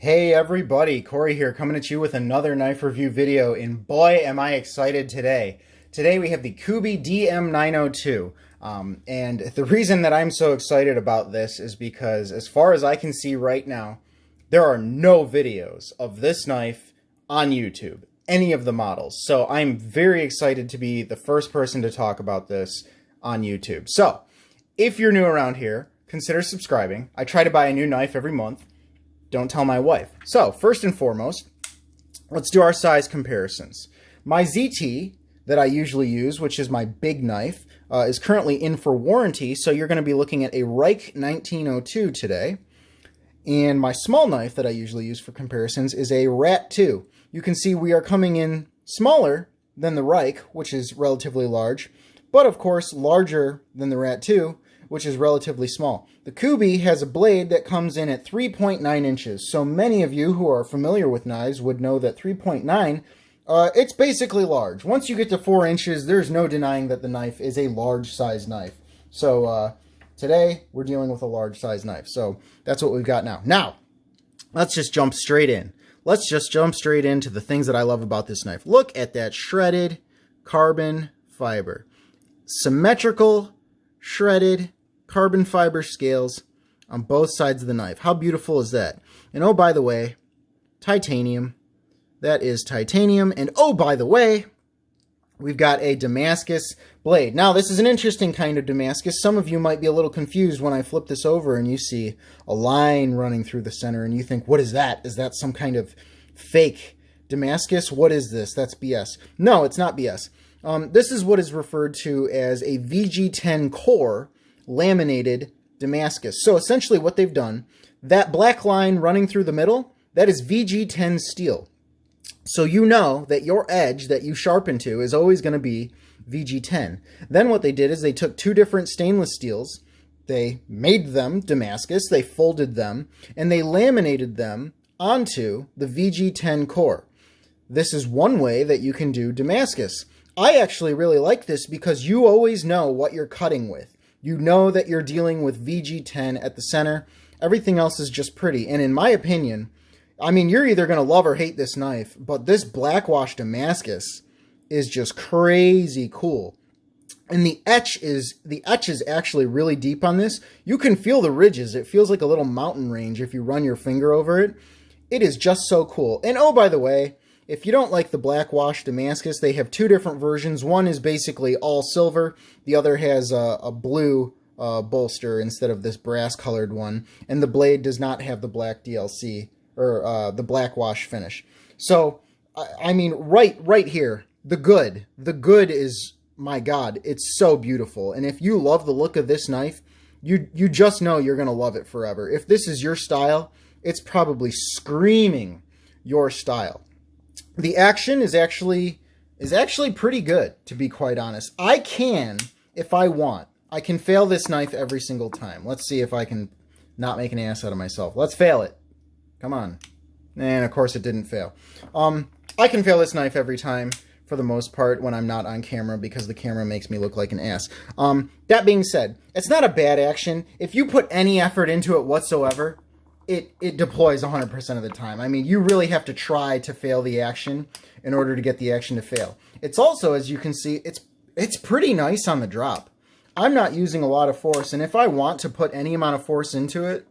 Hey everybody, Corey here coming at you with another knife review video, and boy am I excited today. Today we have the Kubey DM902, and the reason that I'm so excited about this is because as far as I can see right now, there are no videos of this knife on YouTube, any of the models. So I'm very excited to be the first person to talk about this on YouTube. So if you're new around here, consider subscribing. I try to buy a new knife every month. Don't tell my wife. So, first and foremost, let's do our size comparisons. My ZT that I usually use, which is my big knife, is currently in for warranty, so you're going to be looking at a Reich 1902 today. And my small knife that I usually use for comparisons is a Rat 2. You can see we are coming in smaller than the Reich, which is relatively large, but of course larger than the Rat 2, which is relatively small. The Kubey has a blade that comes in at 3.9 inches. So many of you who are familiar with knives would know that 3.9, it's basically large. Once you get to 4 inches, there's no denying that the knife is a large size knife. So today we're dealing with a large size knife. So that's what we've got now. Now, let's just jump straight in. Let's just jump straight into the things that I love about this knife. Look at that shredded carbon fiber. Symmetrical, shredded carbon fiber scales on both sides of the knife. How beautiful is that? And oh, by the way, titanium. That is titanium. And oh, by the way, we've got a Damascus blade. Now, this is an interesting kind of Damascus. Some of you might be a little confused when I flip this over and you see a line running through the center and you think, what is that? Is that some kind of fake Damascus? What is this? That's BS. No, it's not BS. This is what is referred to as a VG10 core laminated Damascus. So essentially what they've done, that black line running through the middle, that is VG10 steel. So you know that your edge that you sharpen to is always going to be VG10. Then what they did is they took two different stainless steels, they made them Damascus, they folded them, and they laminated them onto the VG10 core. This is one way that you can do Damascus. I actually really like this because you always know what you're cutting with. You know that you're dealing with VG10 at the center. Everything else is just pretty. And in my opinion, I mean, you're either going to love or hate this knife, but this blackwash Damascus is just crazy cool. And the etch is actually really deep on this. You can feel the ridges. It feels like a little mountain range if you run your finger over it. It is just so cool. And oh, by the way, if you don't like the blackwash Damascus, they have two different versions. One is basically all silver. The other has a blue bolster instead of this brass-colored one. And the blade does not have the black DLC, or the blackwash finish. So, I mean, right here, the good. The good is, my God, it's so beautiful. And if you love the look of this knife, you just know you're going to love it forever. If this is your style, it's probably screaming your style. The action is actually pretty good, to be quite honest. I can, if I want, I can fail this knife every single time. Let's see if I can not make an ass out of myself. Let's fail it. Come on. And of course it didn't fail. I can fail this knife every time for the most part when I'm not on camera because the camera makes me look like an ass. That being said, it's not a bad action. If you put any effort into it whatsoever, it deploys 100% of the time. I mean, you really have to try to fail the action in order to get the action to fail. It's also, as you can see, it's pretty nice on the drop. I'm not using a lot of force, and if I want to put any amount of force into it,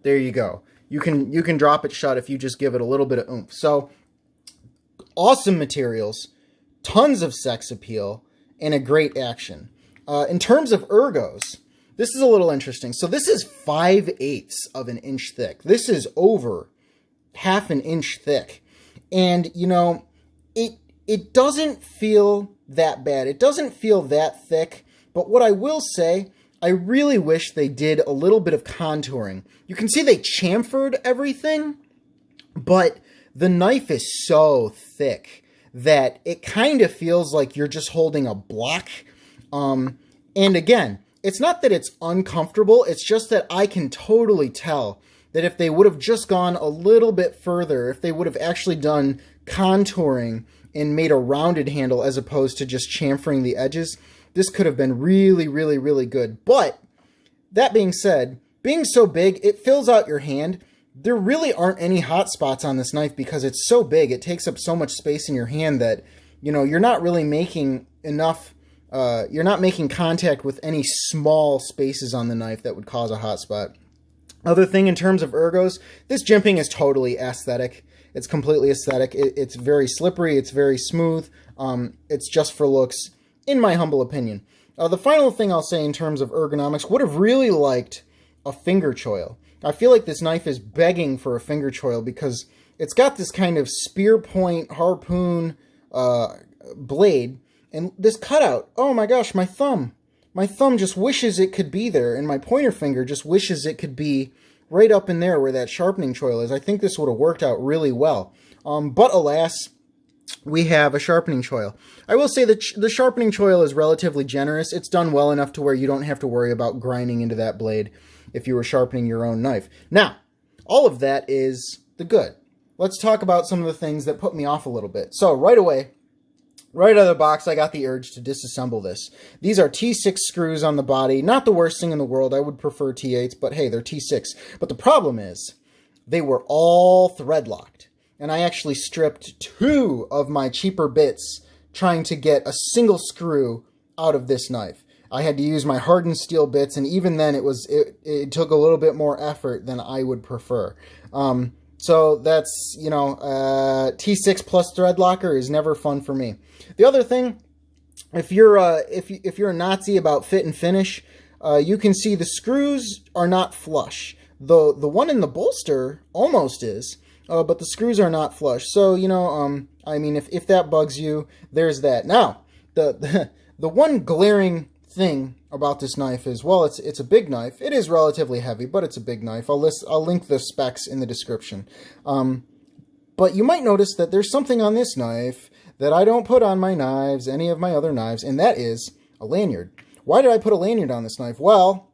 there you go. You can drop it shut if you just give it a little bit of oomph. So, awesome materials, tons of sex appeal, and a great action. In terms of ergos, this is a little interesting. So this is 5/8 of an inch thick. This is over half an inch thick. And, you know, it doesn't feel that bad. It doesn't feel that thick. But what I will say, I really wish they did a little bit of contouring. You can see they chamfered everything, but the knife is so thick that it kind of feels like you're just holding a block. And again, it's not that it's uncomfortable, it's just that I can totally tell that if they would have just gone a little bit further, if they would have actually done contouring and made a rounded handle as opposed to just chamfering the edges, this could have been really, really, really good. But that being said, being so big, it fills out your hand. there really aren't any hot spots on this knife because it's so big. It takes up so much space in your hand that, you know, you're not really making enough, you're not making contact with any small spaces on the knife that would cause a hot spot. Other thing in terms of ergos, this jimping is totally aesthetic. It's completely aesthetic. It's very slippery. It's very smooth. It's just for looks, in my humble opinion. The final thing I'll say in terms of ergonomics, would have really liked a finger choil. I feel like this knife is begging for a finger choil because it's got this kind of spear point harpoon blade, and this cutout, oh my gosh, my thumb just wishes it could be there, and my pointer finger just wishes it could be right up in there where that sharpening choil is. I think this would have worked out really well. But alas, we have a sharpening choil. I will say that the sharpening choil is relatively generous. It's done well enough to where you don't have to worry about grinding into that blade if you were sharpening your own knife. Now, all of that is the good. Let's talk about some of the things that put me off a little bit. So right away, right out of the box, I got the urge to disassemble this. These are T6 screws on the body. Not the worst thing in the world. I would prefer T8s, but hey, they're T6. But the problem is, they were all thread locked. And I actually stripped 2 of my cheaper bits trying to get a single screw out of this knife. I had to use my hardened steel bits, and even then it took a little bit more effort than I would prefer. So that's, you know, T6 plus thread locker is never fun for me. The other thing, if you're a Nazi about fit and finish, you can see the screws are not flush. The one in the bolster almost is, but the screws are not flush. So, you know, I mean, if that bugs you, there's that. Now, the one glaring thing about this knife is, well, it's a big knife. It is relatively heavy, but it's a big knife. I'll link the specs in the description. But you might notice that there's something on this knife that I don't put on my knives, any of my other knives, and that is a lanyard. Why did I put a lanyard on this knife? Well,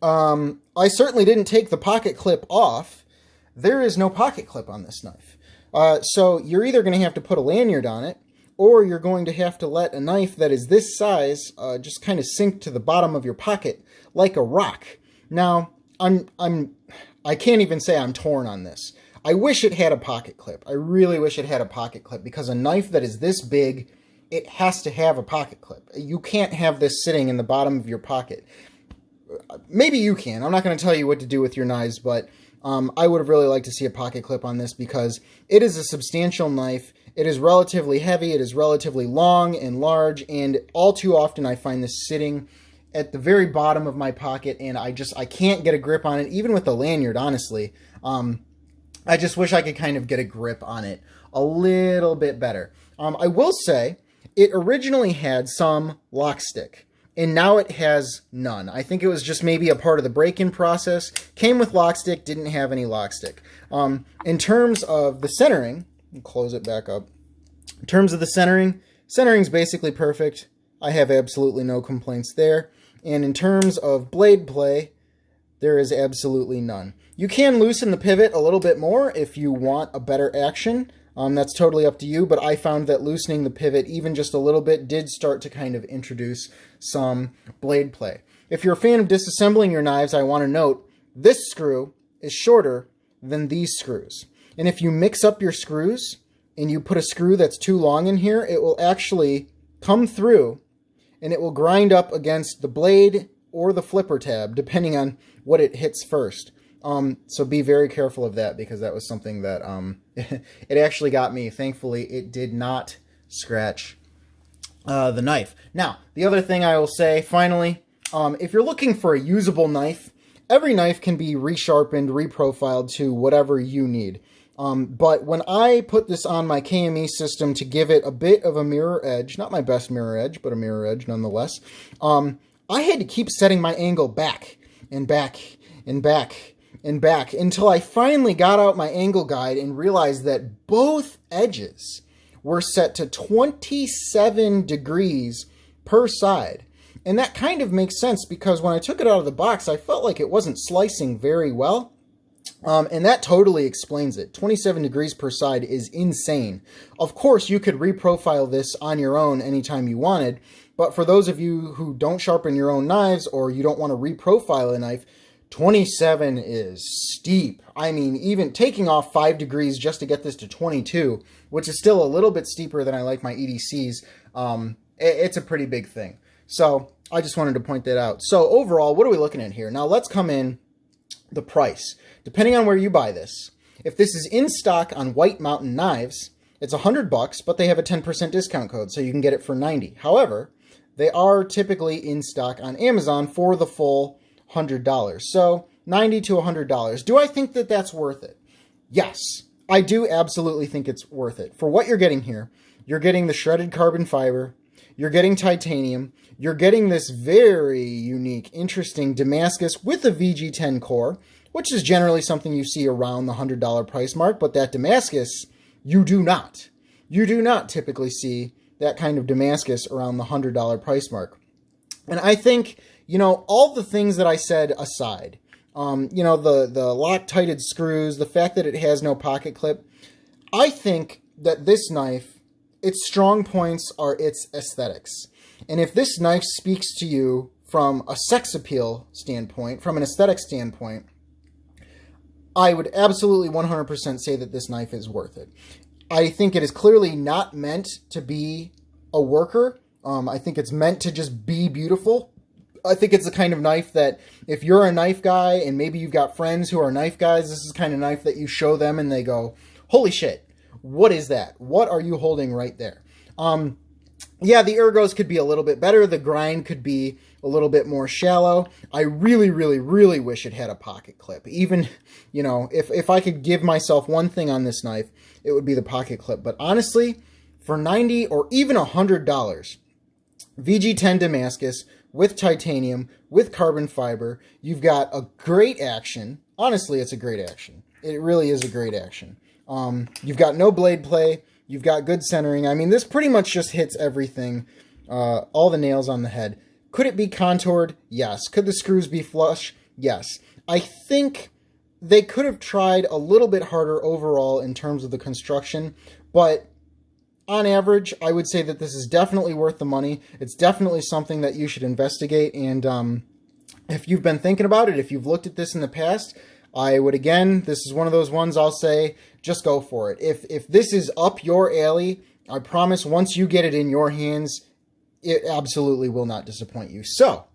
I certainly didn't take the pocket clip off. There is no pocket clip on this knife. So you're either going to have to put a lanyard on it, or you're going to have to let a knife that is this size just kind of sink to the bottom of your pocket like a rock. Now, I can't even say I'm torn on this. I wish it had a pocket clip. I really wish it had a pocket clip, because a knife that is this big, it has to have a pocket clip. You can't have this sitting in the bottom of your pocket. Maybe you can. I'm not going to tell you what to do with your knives, but I would have really liked to see a pocket clip on this, because it is a substantial knife. It is relatively heavy, it is relatively long and large, and all too often I find this sitting at the very bottom of my pocket, and I can't get a grip on it, even with the lanyard, honestly. I just wish I could kind of get a grip on it a little bit better. I will say, it originally had some Lockstick, and now it has none. I think it was just maybe a part of the break-in process. Came with Lockstick, didn't have any Lockstick. In terms of the centering, close it back up. In terms of the centering's basically perfect. I have absolutely no complaints there. And in terms of blade play, there is absolutely none. You can loosen the pivot a little bit more if you want a better action. That's totally up to you, but I found that loosening the pivot even just a little bit did start to kind of introduce some blade play. If you're a fan of disassembling your knives, I want to note, this screw is shorter than these screws. And if you mix up your screws and you put a screw that's too long in here, it will actually come through and it will grind up against the blade or the flipper tab, depending on what it hits first. So be very careful of that, because that was something that it actually got me. Thankfully, it did not scratch the knife. Now, the other thing I will say, finally, if you're looking for a usable knife, every knife can be resharpened, reprofiled to whatever you need. But when I put this on my KME system to give it a bit of a mirror edge, not my best mirror edge, but a mirror edge nonetheless, I had to keep setting my angle back and back and back and back until I finally got out my angle guide and realized that both edges were set to 27 degrees per side. And that kind of makes sense, because when I took it out of the box, I felt like it wasn't slicing very well. And that totally explains it. 27 degrees per side is insane. Of course, you could reprofile this on your own anytime you wanted, but for those of you who don't sharpen your own knives, or you don't want to reprofile a knife, 27 is steep. I mean, even taking off 5 degrees just to get this to 22, which is still a little bit steeper than I like my EDCs, it's a pretty big thing. So I just wanted to point that out. So overall, what are we looking at here? Now let's come in the price. Depending on where you buy this, if this is in stock on White Mountain Knives, it's $100, but they have a 10% discount code, so you can get it for $90. However, they are typically in stock on Amazon for the full $100. So $90 to $100. Do I think that that's worth it? Yes, I do absolutely think it's worth it. For what you're getting here, you're getting the shredded carbon fiber, you're getting titanium, you're getting this very unique, interesting Damascus with a VG10 core, which is generally something you see around the $100 price mark, but that Damascus, you do not. You do not typically see that kind of Damascus around the $100 price mark. And I think, you know, all the things that I said aside, you know, the Loctite screws, the fact that it has no pocket clip, I think that this knife, its strong points are its aesthetics. And if this knife speaks to you from a sex appeal standpoint, from an aesthetic standpoint, I would absolutely 100% say that this knife is worth it. I think it is clearly not meant to be a worker. I think it's meant to just be beautiful. I think it's the kind of knife that if you're a knife guy and maybe you've got friends who are knife guys, this is the kind of knife that you show them and they go, holy shit, what is that? What are you holding right there? Yeah, the ergos could be a little bit better. The grind could be a little bit more shallow. I really, really, really wish it had a pocket clip. Even, you know, if I could give myself one thing on this knife, it would be the pocket clip. But honestly, for $90 or even $100, VG10 Damascus with titanium, with carbon fiber, you've got a great action. Honestly, it's a great action. It really is a great action. You've got no blade play. You've got good centering. I mean, this pretty much just hits everything, all the nails on the head. Could it be contoured? Yes. Could the screws be flush? Yes. I think they could have tried a little bit harder overall in terms of the construction, but on average, I would say that this is definitely worth the money. It's definitely something that you should investigate, and if you've been thinking about it, if you've looked at this in the past, I would, again, this is one of those ones I'll say, just go for it. If this is up your alley, I promise once you get it in your hands, it absolutely will not disappoint you. So,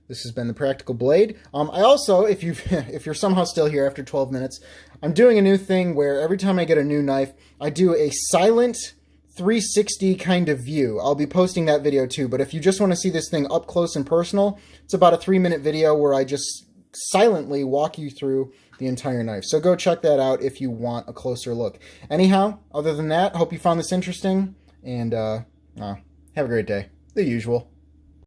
this has been the Practical Blade. I also, if you're somehow still here after 12 minutes, I'm doing a new thing where every time I get a new knife, I do a silent 360 kind of view. I'll be posting that video too, but if you just want to see this thing up close and personal, it's about a 3-minute video where I just silently walk you through the entire knife. So go check that out if you want a closer look. Anyhow, other than that, hope you found this interesting, and have a great day. The usual.